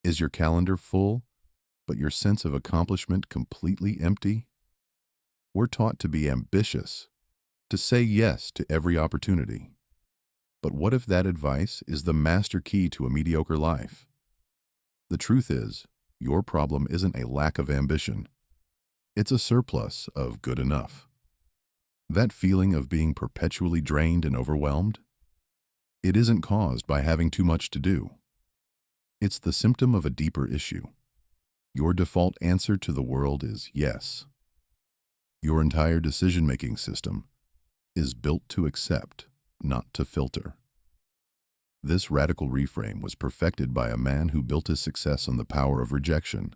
Is your calendar full, but your sense of accomplishment completely empty? We're taught to be ambitious, to say yes to every opportunity. But what if that advice is the master key to a mediocre life? The truth is, your problem isn't a lack of ambition. It's a surplus of good enough. That feeling of being perpetually drained and overwhelmed? It isn't caused by having too much to do. It's the symptom of a deeper issue. Your default answer to the world is yes. Your entire decision-making system is built to accept, not to filter. This radical reframe was perfected by a man who built his success on the power of rejection.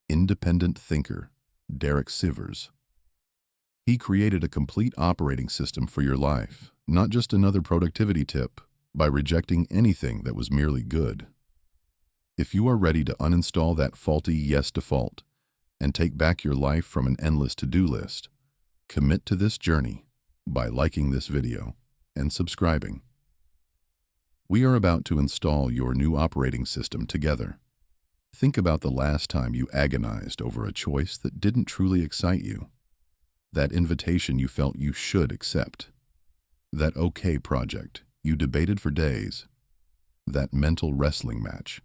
Independent thinker, Derek Sivers. He created a complete operating system for your life, not just another productivity tip, by rejecting anything that was merely good. If you are ready to uninstall that faulty yes default and take back your life from an endless to-do list, commit to this journey by liking this video and subscribing. We are about to install your new operating system together. Think about the last time you agonized over a choice that didn't truly excite you. That invitation you felt you should accept. That okay project you debated for days. That mental wrestling match.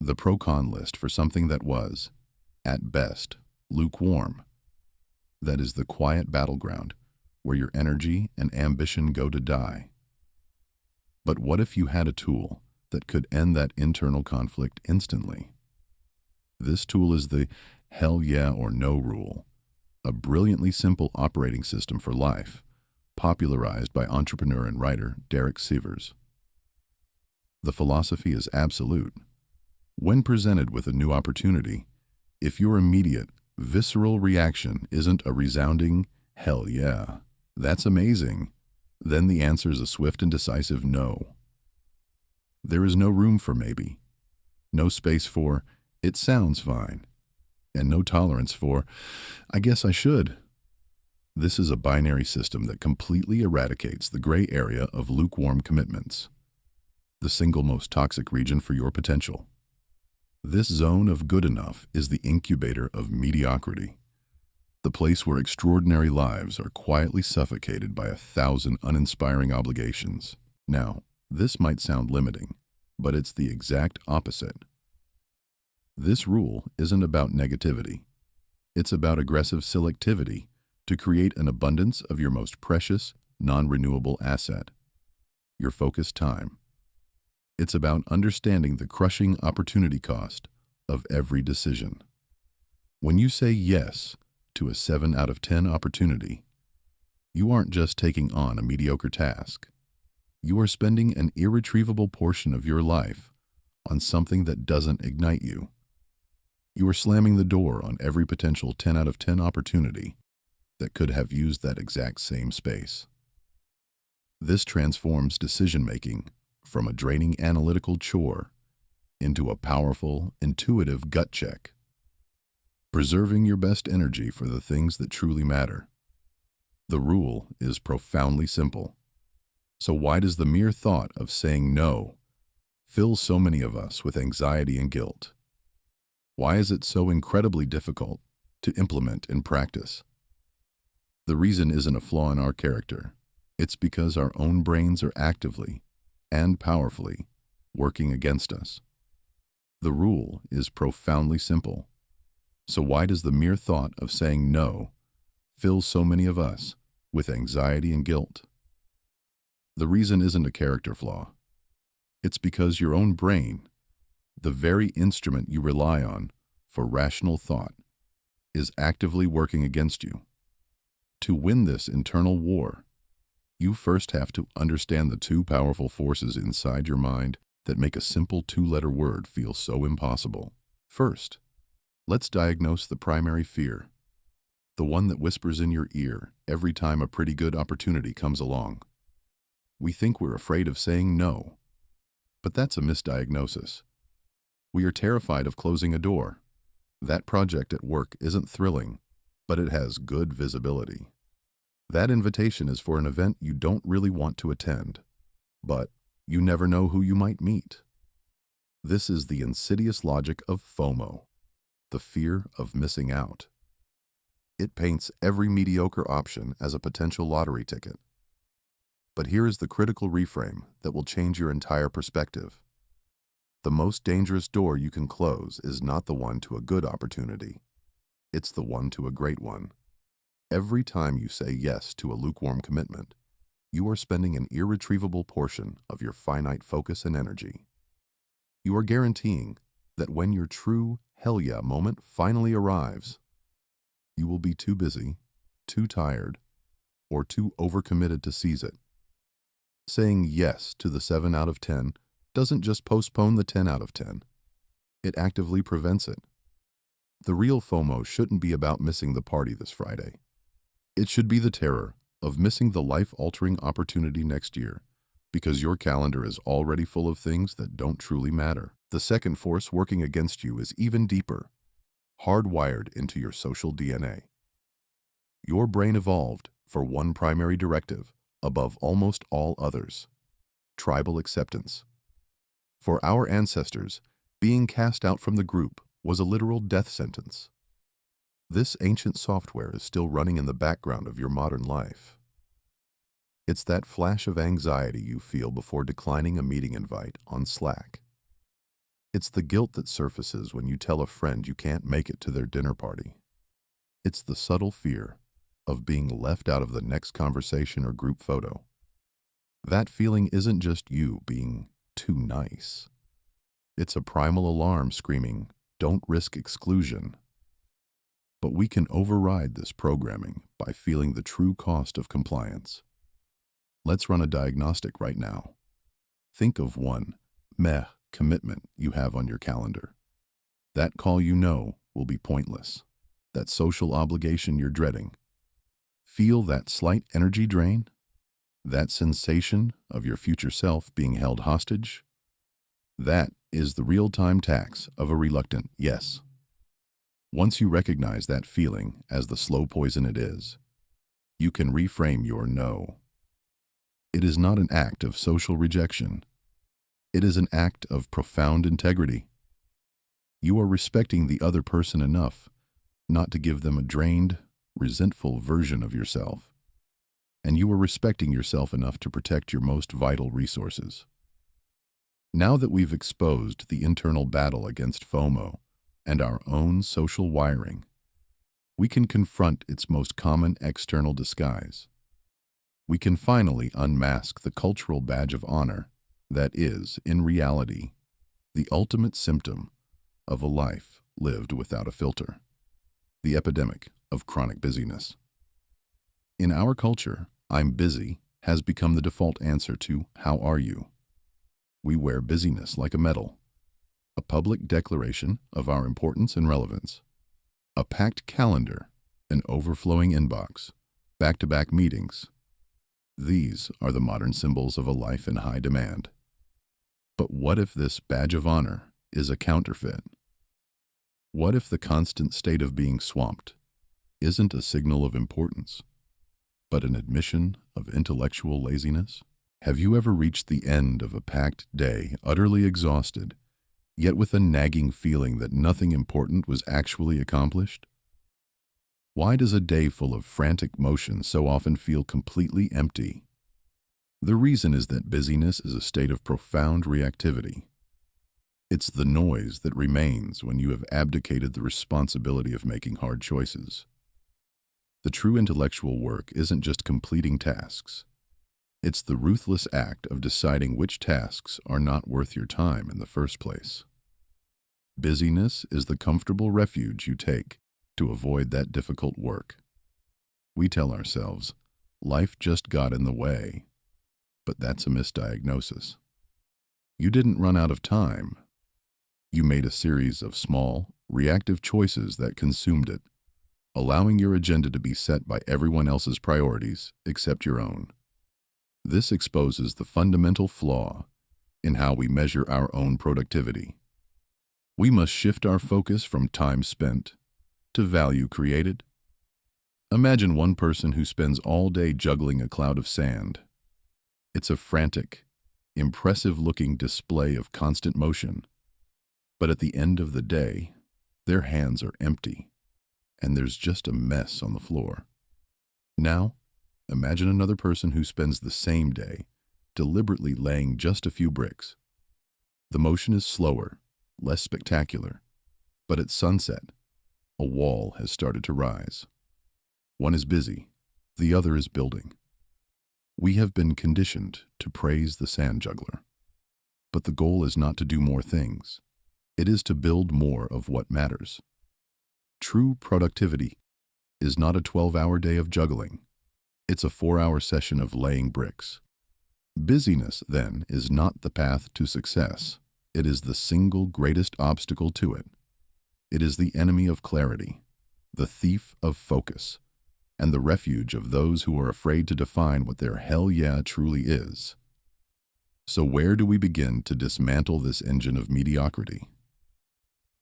The pro-con list for something that was, at best, lukewarm. That is the quiet battleground where your energy and ambition go to die. But what if you had a tool that could end that internal conflict instantly? This tool is the hell yeah or no rule, a brilliantly simple operating system for life, popularized by entrepreneur and writer Derek Sivers. The philosophy is absolute. When presented with a new opportunity, if your immediate, visceral reaction isn't a resounding, hell yeah, that's amazing, then the answer is a swift and decisive no. There is no room for maybe, no space for, it sounds fine, and no tolerance for, I guess I should. This is a binary system that completely eradicates the gray area of lukewarm commitments, the single most toxic region for your potential. This zone of good enough is the incubator of mediocrity, the place where extraordinary lives are quietly suffocated by 1,000 uninspiring obligations. Now, this might sound limiting, but it's the exact opposite. This rule isn't about negativity. It's about aggressive selectivity to create an abundance of your most precious, non-renewable asset, your focused time. It's about understanding the crushing opportunity cost of every decision. When you say yes to a 7 out of 10 opportunity, you aren't just taking on a mediocre task. You are spending an irretrievable portion of your life on something that doesn't ignite you. You are slamming the door on every potential 10 out of 10 opportunity that could have used that exact same space. This transforms decision-making from a draining analytical chore into a powerful, intuitive gut check, preserving your best energy for the things that truly matter. The rule is profoundly simple. So why does the mere thought of saying no fill so many of us with anxiety and guilt? Why is it so incredibly difficult to implement in practice? The reason isn't a flaw in our character. It's because our own brains are actively and powerfully working against us. The rule is profoundly simple. So why does the mere thought of saying no fill so many of us with anxiety and guilt? The reason isn't a character flaw. It's because your own brain, the very instrument you rely on for rational thought, is actively working against you. To win this internal war, you first have to understand the two powerful forces inside your mind that make a simple two-letter word feel so impossible. First, let's diagnose the primary fear, the one that whispers in your ear every time a pretty good opportunity comes along. We think we're afraid of saying no, but that's a misdiagnosis. We are terrified of closing a door. That project at work isn't thrilling, but it has good visibility. That invitation is for an event you don't really want to attend, but you never know who you might meet. This is the insidious logic of FOMO, the fear of missing out. It paints every mediocre option as a potential lottery ticket. But here is the critical reframe that will change your entire perspective. The most dangerous door you can close is not the one to a good opportunity. It's the one to a great one. Every time you say yes to a lukewarm commitment, you are spending an irretrievable portion of your finite focus and energy. You are guaranteeing that when your true hell yeah moment finally arrives, you will be too busy, too tired, or too overcommitted to seize it. Saying yes to the 7 out of 10 doesn't just postpone the 10 out of 10. It actively prevents it. The real FOMO shouldn't be about missing the party this Friday. It should be the terror of missing the life-altering opportunity next year because your calendar is already full of things that don't truly matter. The second force working against you is even deeper, hardwired into your social DNA. Your brain evolved for one primary directive above almost all others: tribal acceptance. For our ancestors, being cast out from the group was a literal death sentence. This ancient software is still running in the background of your modern life. It's that flash of anxiety you feel before declining a meeting invite on Slack. It's the guilt that surfaces when you tell a friend you can't make it to their dinner party. It's the subtle fear of being left out of the next conversation or group photo. That feeling isn't just you being too nice. It's a primal alarm screaming, "Don't risk exclusion." But we can override this programming by feeling the true cost of compliance. Let's run a diagnostic right now. Think of one meh commitment you have on your calendar. That call you know will be pointless. That social obligation you're dreading. Feel that slight energy drain? That sensation of your future self being held hostage? That is the real-time tax of a reluctant yes. Once you recognize that feeling as the slow poison it is, you can reframe your no. It is not an act of social rejection. It is an act of profound integrity. You are respecting the other person enough not to give them a drained, resentful version of yourself. And you are respecting yourself enough to protect your most vital resources. Now that we've exposed the internal battle against FOMO and our own social wiring, we can confront its most common external disguise. We can finally unmask the cultural badge of honor that is, in reality, the ultimate symptom of a life lived without a filter: the epidemic of chronic busyness. In our culture, "I'm busy" has become the default answer to "How are you?" We wear busyness like a medal, a public declaration of our importance and relevance, a packed calendar, an overflowing inbox, back-to-back meetings. These are the modern symbols of a life in high demand. But what if this badge of honor is a counterfeit? What if the constant state of being swamped isn't a signal of importance, but an admission of intellectual laziness? Have you ever reached the end of a packed day, utterly exhausted, yet with a nagging feeling that nothing important was actually accomplished? Why does a day full of frantic motion so often feel completely empty? The reason is that busyness is a state of profound reactivity. It's the noise that remains when you have abdicated the responsibility of making hard choices. The true intellectual work isn't just completing tasks. It's the ruthless act of deciding which tasks are not worth your time in the first place. Busyness is the comfortable refuge you take to avoid that difficult work. We tell ourselves, life just got in the way, but that's a misdiagnosis. You didn't run out of time. You made a series of small, reactive choices that consumed it, allowing your agenda to be set by everyone else's priorities except your own. This exposes the fundamental flaw in how we measure our own productivity. We must shift our focus from time spent to value created. Imagine one person who spends all day juggling a cloud of sand. It's a frantic, impressive-looking display of constant motion, But at the end of the day, their hands are empty, and there's just a mess on the floor. Now, imagine another person who spends the same day deliberately laying just a few bricks. The motion is slower, less spectacular, but at sunset, a wall has started to rise. One is busy, the other is building. We have been conditioned to praise the sand juggler. But the goal is not to do more things. It is to build more of what matters. True productivity is not a 12-hour day of juggling. It's a 4-hour session of laying bricks. Busyness, then, is not the path to success. It is the single greatest obstacle to it. It is the enemy of clarity, the thief of focus, and the refuge of those who are afraid to define what their hell yeah truly is. So where do we begin to dismantle this engine of mediocrity?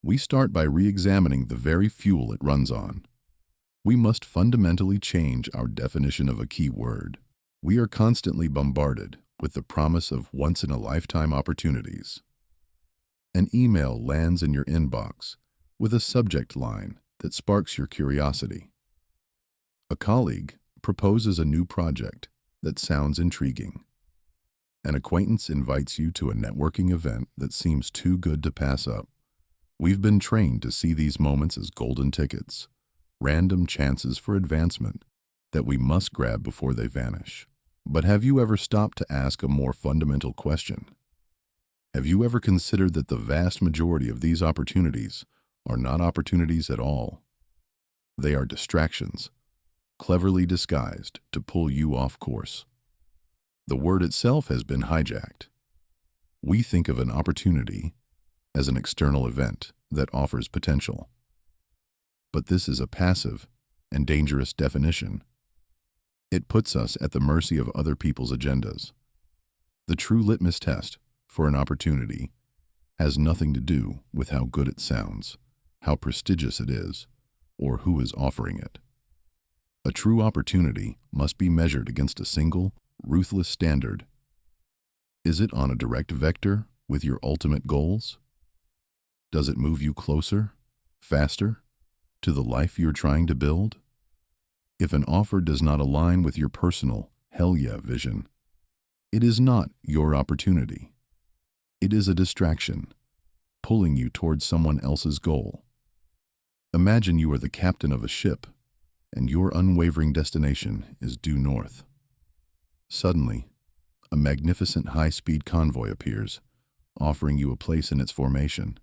We start by re-examining the very fuel it runs on. We must fundamentally change our definition of a key word. We are constantly bombarded with the promise of once-in-a-lifetime opportunities. An email lands in your inbox with a subject line that sparks your curiosity. A colleague proposes a new project that sounds intriguing. An acquaintance invites you to a networking event that seems too good to pass up. We've been trained to see these moments as golden tickets, random chances for advancement that we must grab before they vanish. But have you ever stopped to ask a more fundamental question? Have you ever considered that the vast majority of these opportunities are not opportunities at all? They are distractions, cleverly disguised to pull you off course. The word itself has been hijacked. We think of an opportunity as an external event that offers potential. But this is a passive and dangerous definition. It puts us at the mercy of other people's agendas. The true litmus test for an opportunity has nothing to do with how good it sounds, how prestigious it is, or who is offering it. A true opportunity must be measured against a single, ruthless standard. Is it on a direct vector with your ultimate goals? Does it move you closer, faster, to the life you're trying to build? If an offer does not align with your personal hell yeah vision, it is not your opportunity. It is a distraction, pulling you towards someone else's goal. Imagine you are the captain of a ship, and your unwavering destination is due north. Suddenly, a magnificent high-speed convoy appears, offering you a place in its formation.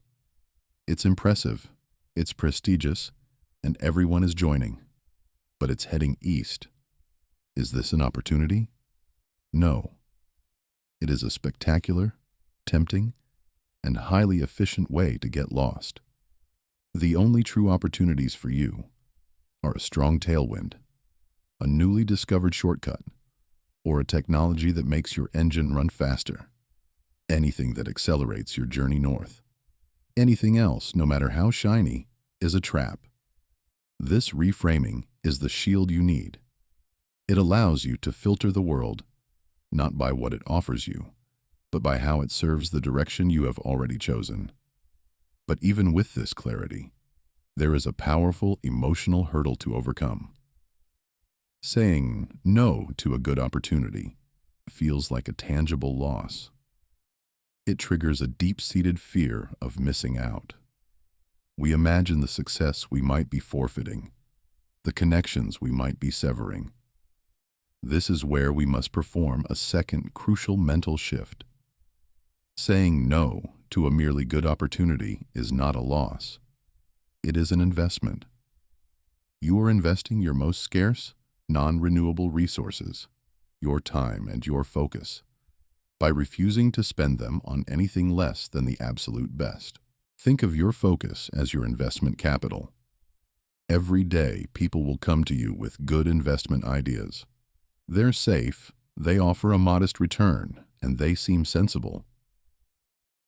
It's impressive, it's prestigious, and everyone is joining. But it's heading east. Is this an opportunity? No. It is a spectacular, tempting, and highly efficient way to get lost. The only true opportunities for you are a strong tailwind, a newly discovered shortcut, or a technology that makes your engine run faster. Anything that accelerates your journey north. Anything else, no matter how shiny, is a trap. This reframing is the shield you need. It allows you to filter the world, not by what it offers you, but by how it serves the direction you have already chosen. But even with this clarity, there is a powerful emotional hurdle to overcome. Saying no to a good opportunity feels like a tangible loss. It triggers a deep-seated fear of missing out. We imagine the success we might be forfeiting, the connections we might be severing. This is where we must perform a second crucial mental shift. Saying no to a merely good opportunity is not a loss. It is an investment. You are investing your most scarce, non-renewable resources, your time and your focus, by refusing to spend them on anything less than the absolute best. Think of your focus as your investment capital. Every day, people will come to you with good investment ideas. They're safe, they offer a modest return, and they seem sensible.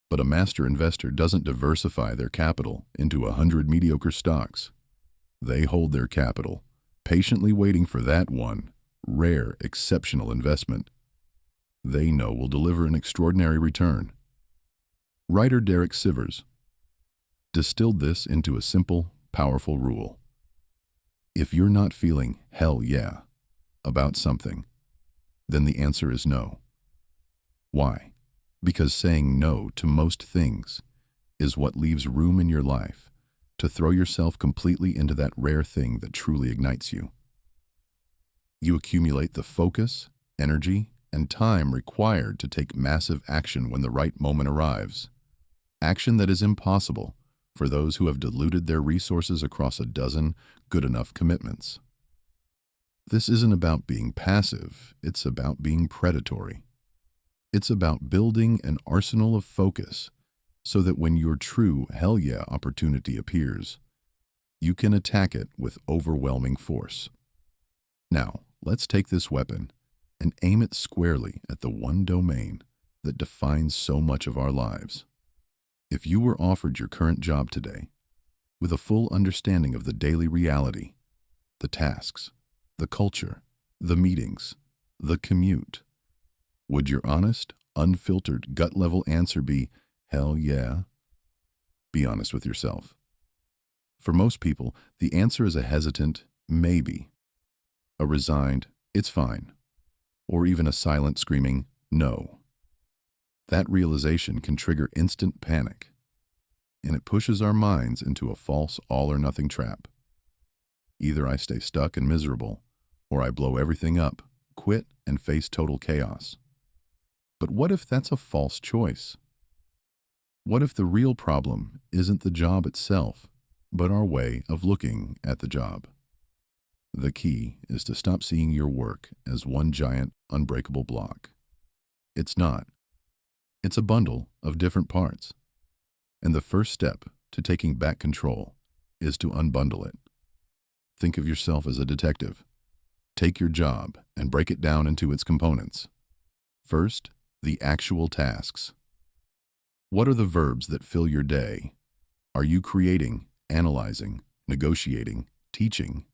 But a master investor doesn't diversify their capital into 100 mediocre stocks. They hold their capital, patiently waiting for that one, rare, exceptional investment they know will deliver an extraordinary return. Writer Derek Sivers distilled this into a simple, powerful rule. If you're not feeling hell yeah about something, then the answer is no. Why? Because saying no to most things is what leaves room in your life to throw yourself completely into that rare thing that truly ignites you. You accumulate the focus, energy, and time required to take massive action when the right moment arrives. Action that is impossible for those who have diluted their resources across a dozen good-enough commitments. This isn't about being passive, it's about being predatory. It's about building an arsenal of focus so that when your true hell yeah opportunity appears, you can attack it with overwhelming force. Now, let's take this weapon and aim it squarely at the one domain that defines so much of our lives. If you were offered your current job today, with a full understanding of the daily reality, the tasks, the culture, the meetings, the commute, would your honest, unfiltered, gut-level answer be, hell yeah? Be honest with yourself. For most people, the answer is a hesitant, maybe, a resigned, it's fine, or even a silent, screaming, no. That realization can trigger instant panic, and it pushes our minds into a false all-or-nothing trap. Either I stay stuck and miserable, or I blow everything up, quit, and face total chaos. But what if that's a false choice? What if the real problem isn't the job itself, but our way of looking at the job? The key is to stop seeing your work as one giant, unbreakable block. It's not. It's a bundle of different parts. And the first step to taking back control is to unbundle it. Think of yourself as a detective. Take your job and break it down into its components. First, the actual tasks. What are the verbs that fill your day? Are you creating, analyzing, negotiating, teaching?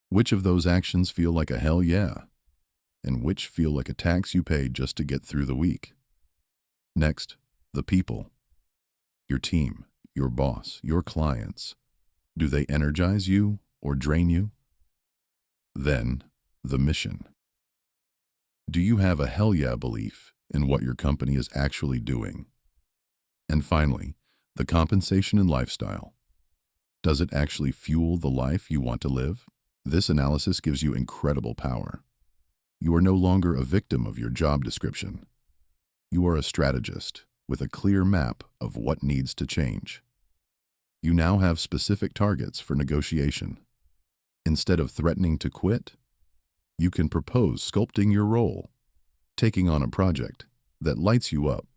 Which of those actions feel like a hell yeah? And which feel like a tax you pay just to get through the week? Next, the people. Your team, your boss, your clients. Do they energize you or drain you? Then, the mission. Do you have a hell yeah belief in what your company is actually doing? And finally, the compensation and lifestyle. Does it actually fuel the life you want to live? This analysis gives you incredible power. You are no longer a victim of your job description. You are a strategist with a clear map of what needs to change. You now have specific targets for negotiation. Instead of threatening to quit, you can propose sculpting your role, taking on a project that lights you up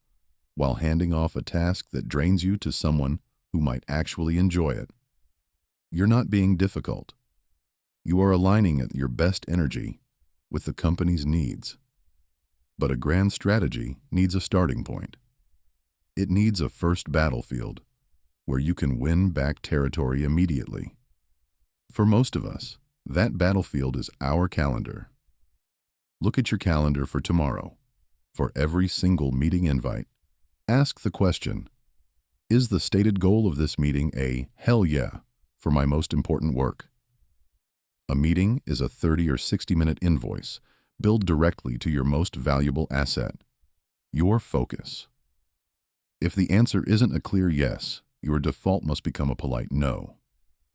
while handing off a task that drains you to someone who might actually enjoy it. You're not being difficult. You are aligning your best energy with the company's needs. But a grand strategy needs a starting point. It needs a first battlefield where you can win back territory immediately. For most of us, that battlefield is our calendar. Look at your calendar for tomorrow. For every single meeting invite, ask the question, is the stated goal of this meeting a hell yeah for my most important work? A meeting is a 30 or 60-minute invoice billed directly to your most valuable asset, your focus. If the answer isn't a clear yes, your default must become a polite no.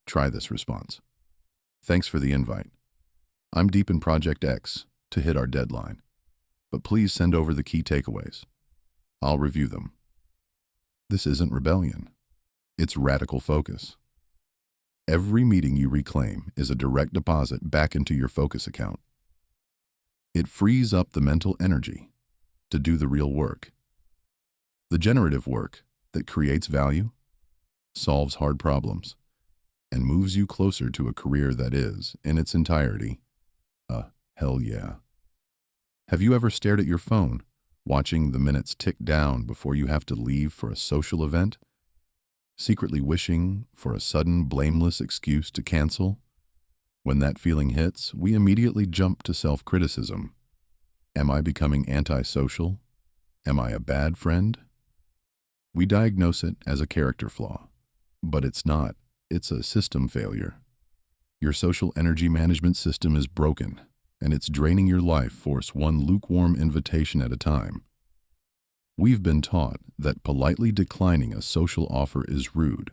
Try this response. Thanks for the invite. I'm deep in Project X to hit our deadline, but please send over the key takeaways. I'll review them. This isn't rebellion. It's radical focus. Every meeting you reclaim is a direct deposit back into your focus account. It frees up the mental energy to do the real work. The generative work that creates value, solves hard problems, and moves you closer to a career that is, in its entirety, a hell yeah. Have you ever stared at your phone, watching the minutes tick down before you have to leave for a social event? Secretly wishing for a sudden, blameless excuse to cancel? When that feeling hits, we immediately jump to self-criticism. Am I becoming antisocial? Am I a bad friend? We diagnose it as a character flaw. But it's not. It's a system failure. Your social energy management system is broken, and it's draining your life force one lukewarm invitation at a time. We've been taught that politely declining a social offer is rude.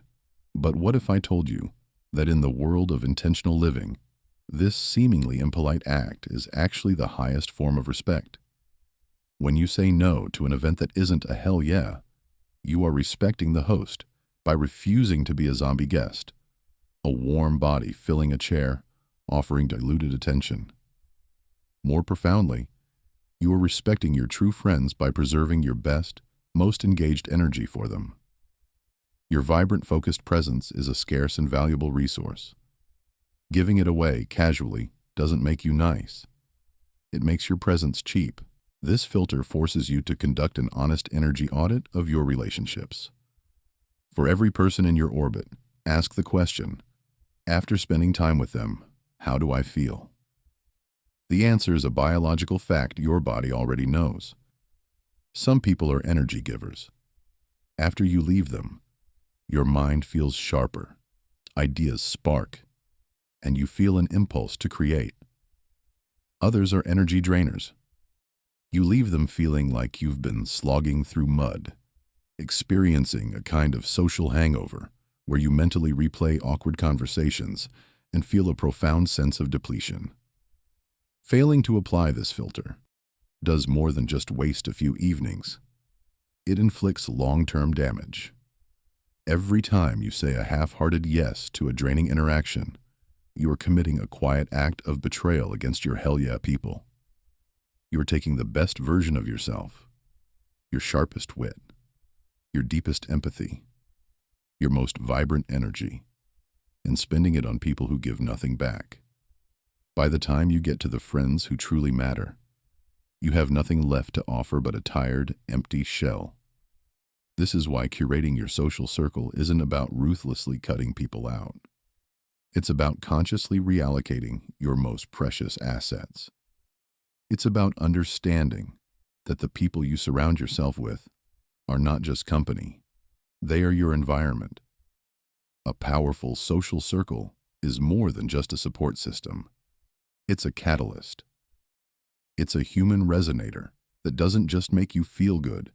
But what if I told you that in the world of intentional living, this seemingly impolite act is actually the highest form of respect? When you say no to an event that isn't a hell yeah, you are respecting the host by refusing to be a zombie guest, a warm body filling a chair, offering diluted attention. More profoundly, you are respecting your true friends by preserving your best, most engaged energy for them. Your vibrant, focused presence is a scarce and valuable resource. Giving it away casually doesn't make you nice. It makes your presence cheap. This filter forces you to conduct an honest energy audit of your relationships. For every person in your orbit, ask the question, after spending time with them, how do I feel? The answer is a biological fact your body already knows. Some people are energy givers. After you leave them, your mind feels sharper, ideas spark, and you feel an impulse to create. Others are energy drainers. You leave them feeling like you've been slogging through mud, experiencing a kind of social hangover where you mentally replay awkward conversations and feel a profound sense of depletion. Failing to apply this filter does more than just waste a few evenings. It inflicts long-term damage. Every time you say a half-hearted yes to a draining interaction, you are committing a quiet act of betrayal against your hell yeah people. You are taking the best version of yourself, your sharpest wit, your deepest empathy, your most vibrant energy, and spending it on people who give nothing back. By the time you get to the friends who truly matter, you have nothing left to offer but a tired, empty shell. This is why curating your social circle isn't about ruthlessly cutting people out. It's about consciously reallocating your most precious assets. It's about understanding that the people you surround yourself with are not just company. They are your environment. A powerful social circle is more than just a support system. It's a catalyst. It's a human resonator that doesn't just make you feel good,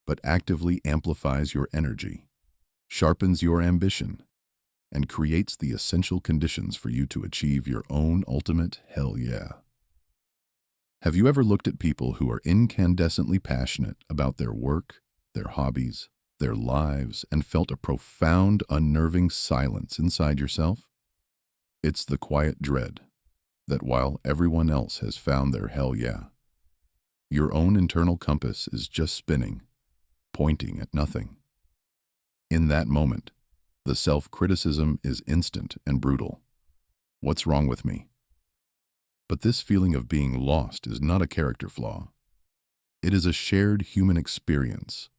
but actively amplifies your energy, sharpens your ambition, and creates the essential conditions for you to achieve your own ultimate hell yeah. Have you ever looked at people who are incandescently passionate about their work, their hobbies, their lives, and felt a profound, unnerving silence inside yourself? It's the quiet dread that while everyone else has found their hell yeah, your own internal compass is just spinning, pointing at nothing. In that moment, the self-criticism is instant and brutal. What's wrong with me? But this feeling of being lost is not a character flaw. It is a shared human experience,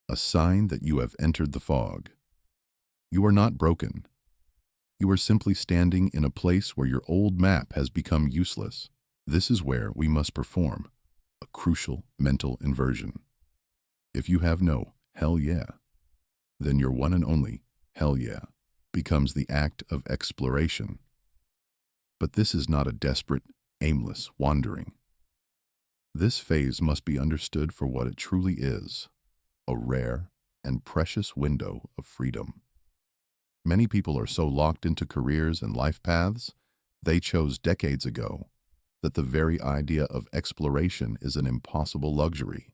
a sign that you have entered the fog. You are not broken. You are simply standing in a place where your old map has become useless. This is where we must perform a crucial mental inversion. If you have no hell yeah, then your one and only hell yeah becomes the act of exploration. But this is not a desperate, aimless wandering. This phase must be understood for what it truly is, a rare and precious window of freedom. Many people are so locked into careers and life paths they chose decades ago that the very idea of exploration is an impossible luxury.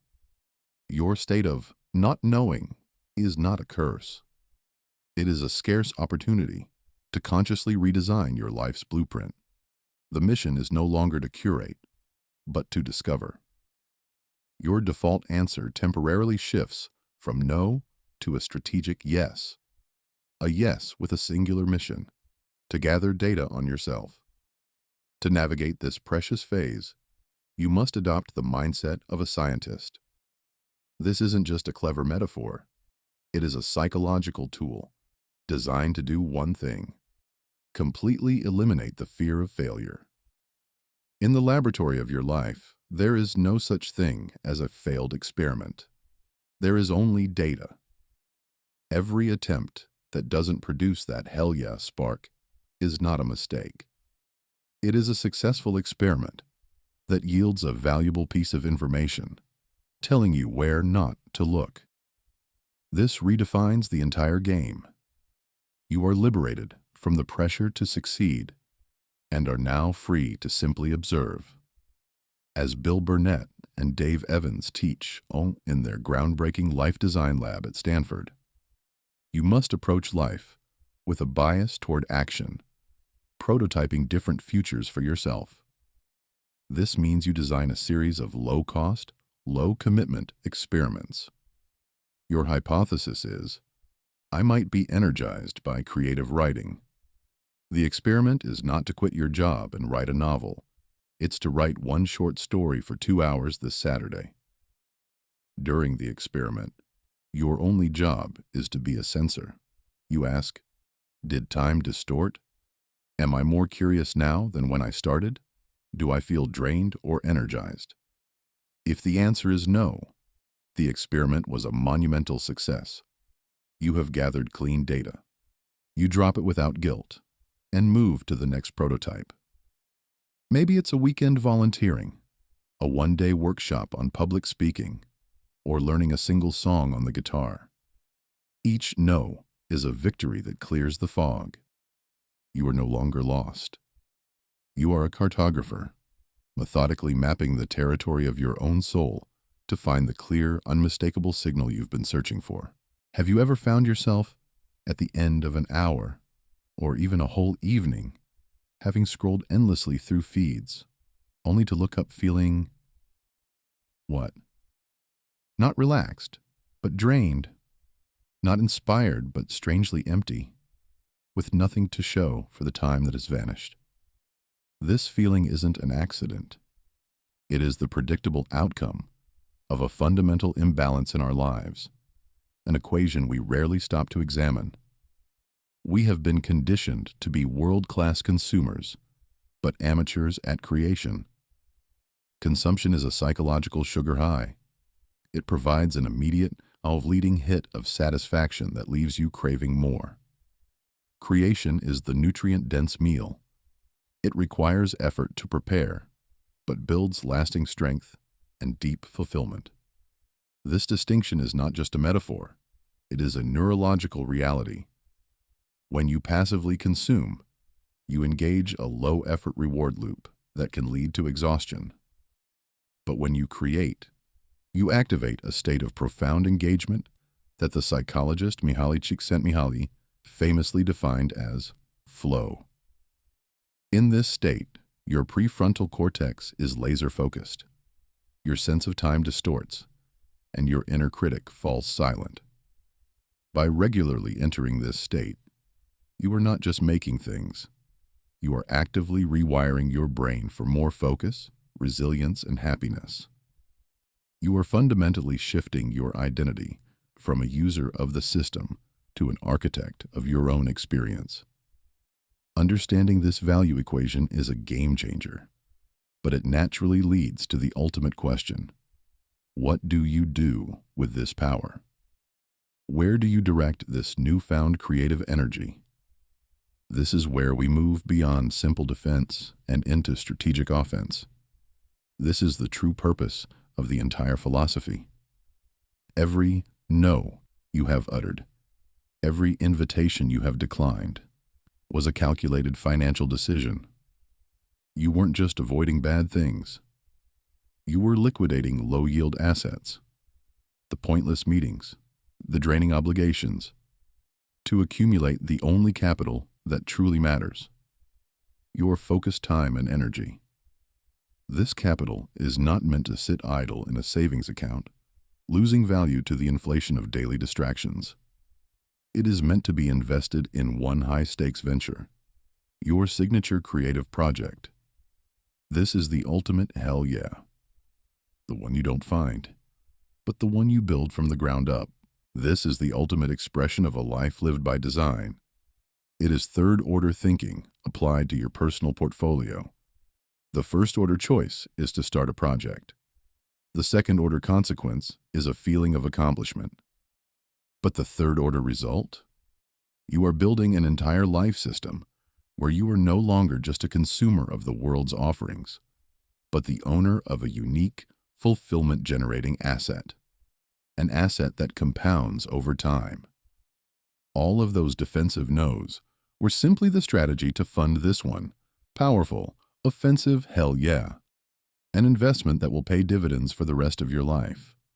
Your state of not knowing is not a curse. It is a scarce opportunity to consciously redesign your life's blueprint. The mission is no longer to curate, but to discover. Your default answer temporarily shifts from no to a strategic yes. A yes with a singular mission, to gather data on yourself. To navigate this precious phase, you must adopt the mindset of a scientist. This isn't just a clever metaphor. It is a psychological tool designed to do one thing: completely eliminate the fear of failure. In the laboratory of your life, there is no such thing as a failed experiment. There is only data. Every attempt that doesn't produce that hell yeah spark is not a mistake. It is a successful experiment that yields a valuable piece of information, telling you where not to look. This redefines the entire game. You are liberated from the pressure to succeed and are now free to simply observe. As Bill Burnett and Dave Evans teach in their groundbreaking life design lab at Stanford, you must approach life with a bias toward action, prototyping different futures for yourself. This means you design a series of low-cost, low-commitment experiments. Your hypothesis is, I might be energized by creative writing. The experiment is not to quit your job and write a novel. It's to write one short story for 2 hours this Saturday. During the experiment, your only job is to be a censor. You ask, did time distort? Am I more curious now than when I started? Do I feel drained or energized? If the answer is no, the experiment was a monumental success. You have gathered clean data. You drop it without guilt and move to the next prototype. Maybe it's a weekend volunteering, a one-day workshop on public speaking, or learning a single song on the guitar. Each no is a victory that clears the fog. You are no longer lost. You are a cartographer, methodically mapping the territory of your own soul to find the clear, unmistakable signal you've been searching for. Have you ever found yourself at the end of an hour, or even a whole evening, having scrolled endlessly through feeds, only to look up feeling, what? Not relaxed, but drained. Not inspired, but strangely empty, with nothing to show for the time that has vanished. This feeling isn't an accident. It is the predictable outcome of a fundamental imbalance in our lives, an equation we rarely stop to examine. We have been conditioned to be world-class consumers, but amateurs at creation. Consumption is a psychological sugar high. It provides an immediate, fleeting hit of satisfaction that leaves you craving more. Creation is the nutrient-dense meal. It requires effort to prepare, but builds lasting strength and deep fulfillment. This distinction is not just a metaphor. It is a neurological reality. When you passively consume, you engage a low-effort reward loop that can lead to exhaustion. But when you create, you activate a state of profound engagement that the psychologist Mihaly Csikszentmihalyi famously defined as flow. In this state, your prefrontal cortex is laser-focused. Your sense of time distorts, and your inner critic falls silent. By regularly entering this state, you are not just making things. You are actively rewiring your brain for more focus, resilience, and happiness. You are fundamentally shifting your identity from a user of the system to an architect of your own experience. Understanding this value equation is a game changer, but it naturally leads to the ultimate question. What do you do with this power? Where do you direct this newfound creative energy? This is where we move beyond simple defense and into strategic offense. This is the true purpose of the entire philosophy. Every no you have uttered, every invitation you have declined, was a calculated financial decision. You weren't just avoiding bad things. You were liquidating low-yield assets, the pointless meetings, the draining obligations, to accumulate the only capital that truly matters, your focused time and energy. This capital is not meant to sit idle in a savings account, losing value to the inflation of daily distractions. It is meant to be invested in one high-stakes venture, your signature creative project. This is the ultimate hell yeah. The one you don't find, but the one you build from the ground up. This is the ultimate expression of a life lived by design. It is third-order thinking applied to your personal portfolio. The first-order choice is to start a project. The second-order consequence is a feeling of accomplishment. But the third-order result? You are building an entire life system where you are no longer just a consumer of the world's offerings, but the owner of a unique, fulfillment-generating asset, an asset that compounds over time. All of those defensive no's were simply the strategy to fund this one. Powerful, offensive, hell yeah. An investment that will pay dividends for the rest of your life.